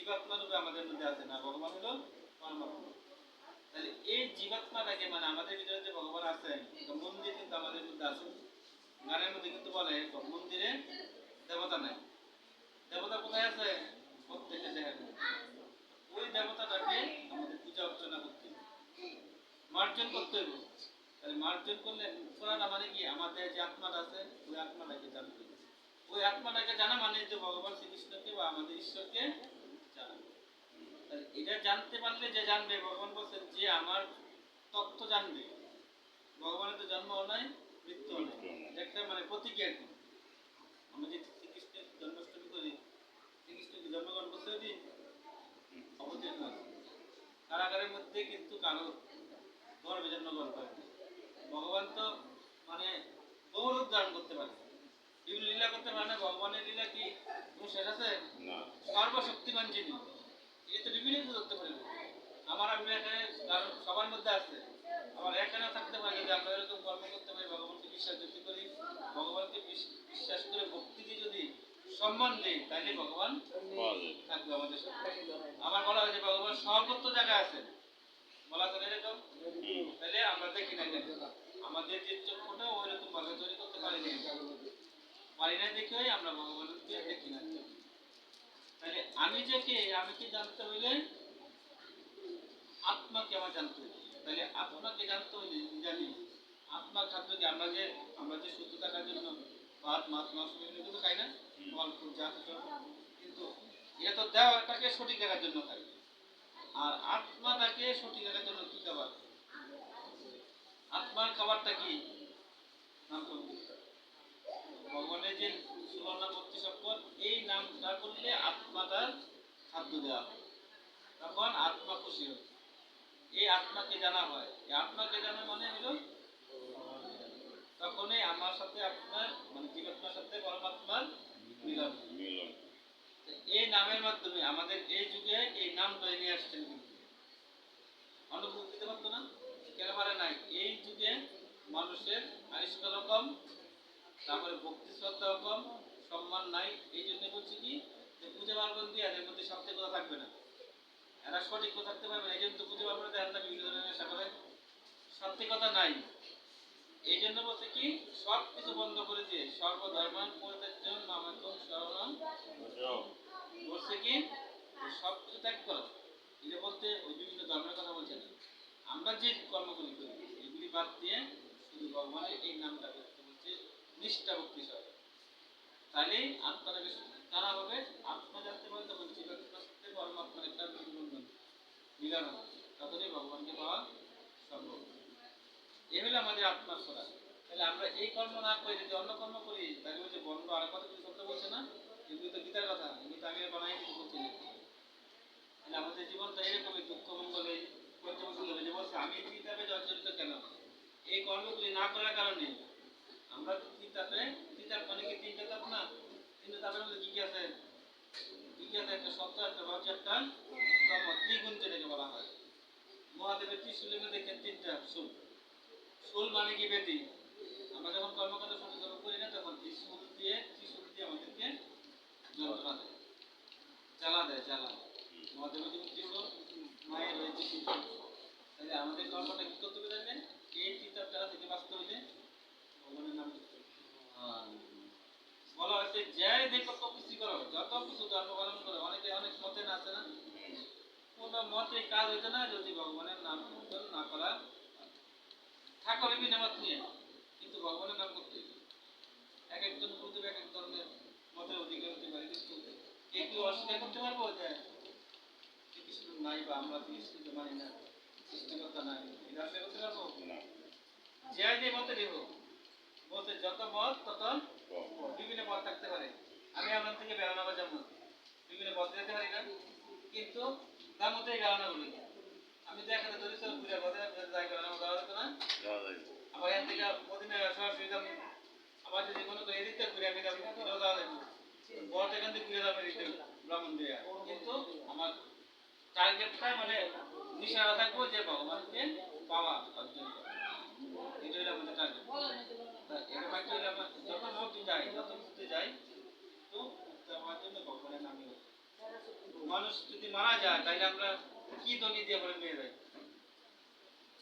জীবাত্মা রূপে আমাদের মধ্যে আছে না, ভগবান হলো পরমাত্মা। তাহলে এই জীবাত্মাটাকে মানে আমাদের ভিতরে যে ভগবান আছেন, মন্দির কিন্তু আমাদের মধ্যে আছে। গানের মধ্যে কিন্তু বলে মন্দিরে দেবতা নাই, দেবতা কোথায় আছে? প্রত্যেকের জায়গায়। ওই দেবতাটাকে আমাদের পূজা অর্চনা করতে হবে, মার্জন করতে হবে। তাহলে মার্জন করলে করাটা মানে কি, আমাদের যে আত্মাটা আছে ওই আত্মাটাকে জানতে হবে। ওই আত্মাটাকে জানা মানে যে ভগবান শ্রীকৃষ্ণকে বা আমাদের ঈশ্বরকে জানা। তাহলে এটা জানতে পারলে যে জানবে, ভগবান বলছেন যে আমার তত্ত্ব জানবে। ভগবানের তো জন্ম নাই, মৃত্যু নাই, একটা মানে প্রতীকী আর কি। আমরা যে শ্রীকৃষ্ণের জন্মাষ্টমী করি, শ্রীকৃষ্ণকে জন্মগ্রহণ করতে দিন অবতীর্ণ আছে কারাগারের মধ্যে, কিন্তু কারো গর্বে জন্মগ্রহণ করে। ভগবান তো মানে বহু রূপ ধারণ করতে পারে, বিভিন্ন লীলা করতে পারে না। ভগবানের লীলা কি কোনো শেষ আছে? সর্বশক্তিমান যিনি, এই তো বিভিন্ন কিছু করতে পারে। আমার আপনি এখানে কারণ সবার মধ্যে আছে, আবার এখানে থাকতে পারে। যদি আমরা এরকম কর্ম করতে পারি, ভগবানকে বিশ্বাস যদি করি, ভগবানকে বিশ্বাস করে ভক্তি দিয়ে যদি সম্মান দিই, তাহলে ভগবান থাকবে আমাদের সাথে। আমার বলা হয় যে ভগবান সর্বত্র জায়গায় আছে, বলা চলে এরকম। তাহলে আমরা দেখি না কেন? আমাদের যে চক্ষুটা ওই রকম ভাবে তৈরি করতে পারি না দেখে আমরা ভগবানকে দেখি না। তাহলে আমি যে কে, আমি কি জানতে হইলে আত্মাকে আমার জানতে হবে। তাহলে আত্মাকে জানতে হইলে জানি আত্মা খাদ্য কি, আমরা যে সুস্থ থাকার জন্য ভাত মাছ মাংস বিভিন্ন কিছু খাই না, ফল ফুল যা কিছু, কিন্তু এটা তো দেওয়াটাকে সঠিক রাখার জন্য খাই। আর আত্মাটাকে সঠিক রাখার জন্য কি খাবার? আত্মার খাবারটা কি? নাম সংকীর্তন। ভগবানের যে 16 নাম 32 অক্ষর, এই নামটা করলে আত্মাটার খাদ্য দেওয়া হয়, তখন আত্মা খুশি হয়। এই আত্মাকে জানা হয়, এই আত্মাকে জানা মানে হলো তখনই আমার সাথে আপনার মানে জীবাত্মার সাথে পরমাত্মার মিলন। এই নামের মাধ্যমে আমাদের এই যুগে এই নামটা নিয়ে আসছেন, কিন্তু অনুভূতি দিতে পারতো না, কেন পারে নাই? এই যুগে মানুষের আবিষ্কার কম, তারপরে ভক্তি শ্রদ্ধা কম, সম্মান নাই। এই জন্য বলছি কি, যে পূজা পার্বণ দিয়ে এদের মধ্যে সত্যি কথা থাকবে না, এরা সঠিক কথা থাকতে পারবে না। এই জন্য তো পূজা পার্বণে দেখেন না বিভিন্ন ধরনের নেশা করে, সত্যি কথা নাই। এই জন্য বলছে কি, সব কিছু বন্ধ করে দিয়ে সর্বধর্মান পরিত্যাজ্য মামেকং শরণং বলছে কি, সব কিছু ত্যাগ করো। এটা বলতে ওই বিভিন্ন ধর্মের কথা বলছে না, আমরা যে কর্মগুলি করি এগুলি বাদ দিয়ে শুধু ভগবানের এই নামটা করতে বলছে, নিষ্ঠা ভক্তি সহ। তাহলে আত্মাটাকে জানা হবে। আত্মা জানতে পারলে তখন জীবাত্মার সাথে পরমাত্মার একটা মিলন হবে, তখনই ভগবানকে পাওয়া সম্ভব। এ হলো আমাদের আত্মার সরা। তাহলে আমরা এই কর্ম না করে যদি অন্য কর্ম করি, তাহলে বলছে বন্ধ আর কথা কিছু সত্য বলছে না, এগুলি তো গীতার কথা, এগুলি তো আমি বানাই কিছু করছি না। তাহলে আমাদের জীবনটা এরকমই দুঃখ মঙ্গলে পর্যবসিত হবে। যে বলছে আমি কিতাবে জর্জরিত কেন, এই কর্মগুলি না করার কারণে আমরা কিতাবে, কিতাব মানে কি তিনটা তাপ না, তিনটা তাপের মধ্যে কি কি আছে? কি কি আছে? একটা সত্য, একটা রজ, একটা তম, ত্রিগুণ যেটাকে বলা হয়। মহাদেবের ত্রিশূলের মধ্যে দেখেন তিনটা শুল। শুল মানে কি? বেদি। আমরা যখন কর্মকাণ্ড শুরু করি না, তখন ত্রিশূল দিয়ে আমাদেরকে যন্ত্রণা দেয়, জ্বালা দেয়, জ্বালা। মহাদেবের যেমন ত্রিশূল, মায়ের রয়েছে ত্রিশূল। তাহলে আমাদের কর্মটা কি করতে হবে জানেন? এই চিন্তা জ্বালা থেকে বাঁচতে হইলে ভগবানের নাম করতে হবে। বলা হয়েছে যে দেখো তো কিছু করো, যত কিছু ধর্ম পালন করে, অনেকে অনেক মতে না আছে না, কোন মতে কাজ হইতে না যদি ভগবানের নাম কীর্তন না করা থাকো বিভিন্ন মত নিয়ে, কিন্তু ভগবানের নাম করতে হবে। এক একজন গুরুদেব এক এক ধর্মের মতের অধিকার হতে পারে, কিন্তু কেউ কেউ অস্বীকার করতে পারবো যে শ্রীকৃষ্ণ নাই বা আমরা শ্রীকৃষ্ণকে মানি না, সৃষ্টিকর্তা নাই, এটা অস্বীকার করতে পারবো না। যে মতে দেব বলতে যত মত তত বিভিন্ন মত থাকতে পারে। আমি আপনার থেকে বেড়ানো বা যেমন বিভিন্ন পথ যেতে পারি না, কিন্তু তার মধ্যে বেড়ানো বলি আমি তো এখানে ধরে চল পূজা পথে যাই বেড়ানো দেওয়া যেত না। আবার এখান থেকে মদিনায় সরাসরি যাবো, আবার যদি কোনো করে এদিকটা ঘুরে আমি যাবো, এটাও যাওয়া যাবে। বড় এখান থেকে ঘুরে যাবো এদিকটা ব্রাহ্মণ দিয়ে, কিন্তু আমার টার্গেটটা মানে নিশানা থাকবো যে ভগবানকে পাওয়া অর্জন করা। এটা হলো আমাদের টার্গেট। এরকম একটা হলে আমরা যত মত যাই, যত মতে যাই, তো আমার জন্য ভগবানের নামই মানুষ যদি মারা যায় তাহলে আমরা কি ধ্বনি দিয়ে পরে নিয়ে যাই?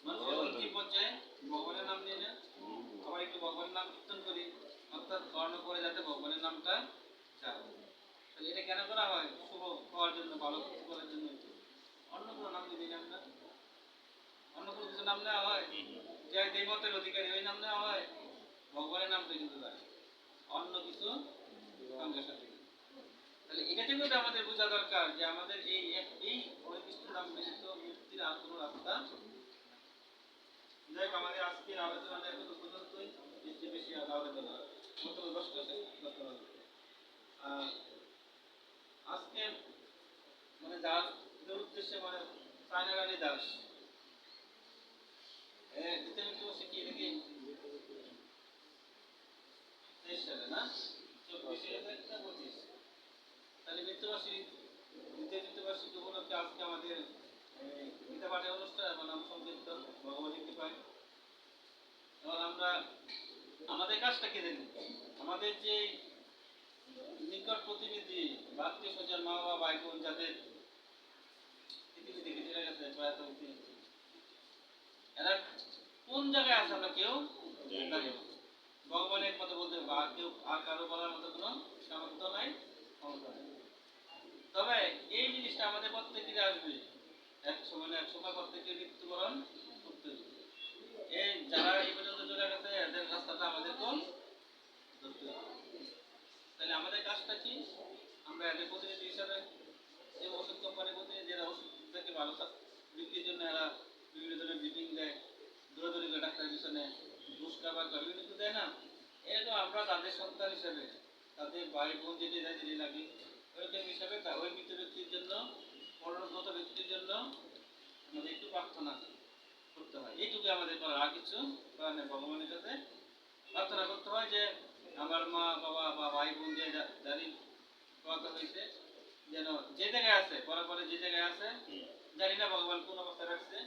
মানুষের অন্তিম পর্যায়ে ভগবানের নাম নিয়ে না, আবার একটু ভগবানের নাম কীর্তন করি, অর্থাৎ কর্ণ করে যাতে ভগবানের নামটা যায়। তাহলে এটা কেন করা হয়? শুভ হওয়ার জন্য, ভালো কিছু করার জন্য। অন্য কোনো নাম যদি আমরা অন্য কোনো কিছু নাম নেওয়া হয়, যে যে মতের অধিকারী ওই নাম নেওয়া হয়, ভগবানের নামটা কিন্তু যায়, অন্য কিছু সঙ্গে সাথে। তাহলে এটা থেকেও তো আমাদের বোঝা দরকার যে আমাদের এই হরে কৃষ্ণ নাম ব্যতীত মুক্তির আর কোনো রাস্তা। যাই হোক, আমাদের আজকের আলোচনাটা এখন পর্যন্তই, বেশি বেশি আলাদা না, মাত্র 10টা সেকেন্ড। আজকে মানে যার উদ্দেশ্যে মানে চায়না রানী দাস দ্বিতীয় মৃত্যুবার্ষিকী কি এটা কি 23 সালে না, 24 তাহলে মৃত্যুবার্ষিকী, দ্বিতীয় মৃত্যুবার্ষিকী উপলক্ষে আজকে আমাদের গীতা পাঠের অনুষ্ঠান এবং নাম সংকীর্তন ভগবতী কৃপায়। এবং আমরা আমাদের কাজটা কে জানি, আমাদের যে নিকট প্রতিনিধি বা আত্মীয় স্বজন, মা বাবা, ভাই বোন যাদের পৃথিবী থেকে চলে গেছে প্রয়াত হয়েছে, এরা কোন জায়গায় আছে আমরা কেউ জানি না। ভগবানের কথা বলতে বা কেউ আর কারো বলার মতো কোনো সামর্থ্য নাই, ক্ষমতা নাই। তবে এই জিনিসটা আমাদের প্রত্যেকেরই আসবে, এক সময় না এক সময় প্রত্যেকের মৃত্যুবরণ করতে হবে। এই যারা এই পর্যন্ত চলে গেছে এদের রাস্তাটা আমাদের কোন ধরতে হবে। তাহলে আমাদের কাজটা কি? আমরা এদের প্রতিনিধি হিসাবে যে ওষুধ কোম্পানির প্রতিনিধি, যারা ওষুধ থেকে ভালো বিক্রির জন্য এরা বিভিন্ন ধরনের মিটিং দেয়, দৌড়াদৌড়ি করে ডাক্তারের পিছনে ঘুষ খাবার বা বিভিন্ন কিছু দেয় না, এরকম আমরা তাদের সন্তান হিসেবে, তাদের ভাই বোন যেটি দেয় যেটি লাগে ওইরকম হিসাবে ওই মৃত ব্যক্তির জন্য, মরণগত ব্যক্তির জন্য আমাদের একটু প্রার্থনা করতে হয়। এইটুকু আমাদের করার, আর কিছু করার নেই। ভগবানের কাছে প্রার্থনা করতে হয় যে আমার মা বাবা বা ভাই বোন যে যারই প্রয়াত হয়েছে যেন যে জায়গায় আছে, পরে যে জায়গায় আছে, জানি না ভগবান কোন অবস্থায় রাখছে,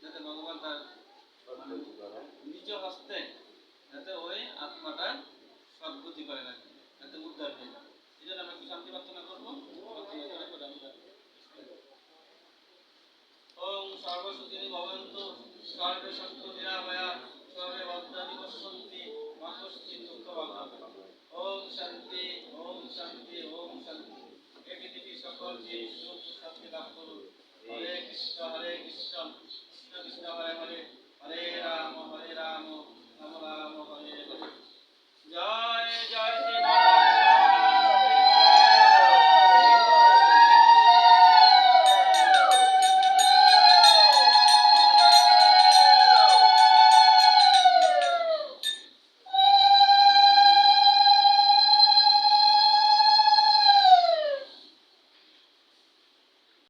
যাতে ভগবান তার নিজ হস্তে যাতে ওই আত্মাটা সদ্গতি করে রাখে, যাতে উদ্ধার হয়ে যায়। এই জন্য আমরা একটু শান্তি প্রার্থনা করবো। ওম সর্বসুখিনী ভবন্তু, সর্বে সন্তু নিরাময়া, সর্বে ভদ্রাণি পশ্যন্তি, মা কশ্চিৎ দুঃখভাগ্। ওম শান্তি, ওম শান্তি, ওম শান্তি। হে পৃথিবীর সকল জীব সুখ শান্তি লাভ করুন। হরে কৃষ্ণ কৃষ্ণ কৃষ্ণ হরে হরে, হরে রাম রাম, রাম রাম হরে হরে। জয় জয়